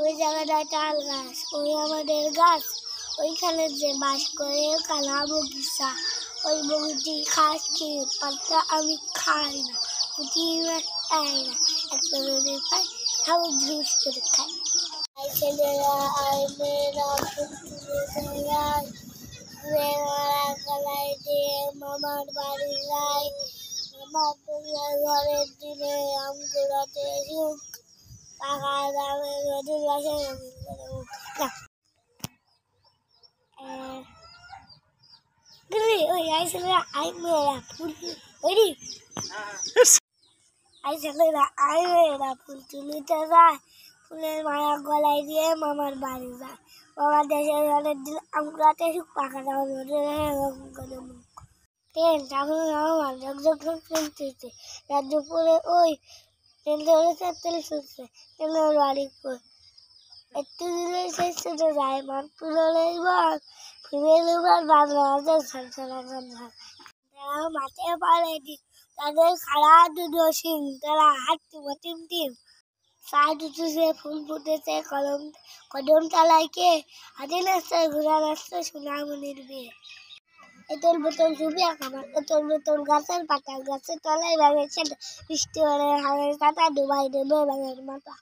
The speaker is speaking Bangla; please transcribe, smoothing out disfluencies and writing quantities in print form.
ওই জায়গাটায় তাল গাছ, ওই আমাদের গাছ, ওইখানে যে বাস করে কালা বগিচা, ওই বগিটি খাচ্ছি পাতা আমি খাই না, পুঁটি খাই না, একটা নদীর পাই খাবো ঝুস করে খাই। আই ছেলেরা আই মেয়েরা মেয়েরা গলায় দিয়ে মামার বাড়ি যায়, মামার ঘরের দিনে আম কুড়াতে সুখ, টাকা দামে নদীর পাশে ওই আই ছেলেরা আই মেয়েরা ফুল ওই আই ছেলেরা আই মেয়েরা ফুল তুলিতে যায়, ফুলের মালা গলায় দিয়ে মামার বাড়ি যায়, মামার দেশের ঘরের দিন আম কুড়াতে সুখ, পাকা দামে ট্রেন তখন আমার ঝকঝক চলতেছে, রাজ্যপুরে ওই ট্রেন ধরেছে তেল চলছে, ট্রেনের বাড়ি কই একটু দিলে শেষ চলে যায়, মান পুরোলেই বল ফিরে এবার বাংলা ছাড়া তারা মাঠে পারেনি, তাদের খাড়া দুটো সিং, তারা হাঁটতে টিম টিম সাইড উঠেছে, ফুল ফুটেছে কদম তালায় কে হাতে নাচতে ঘোরা নাচতে সোনামণির বিয়ে, এতল বোতল ছবি আঁকামার, এতল বোতল গাছের পাতা, গাছের তলায় ভাঙেছে বৃষ্টি হলে হাঙের কাটা ডুবাই দেবে ভাঙের মাথা।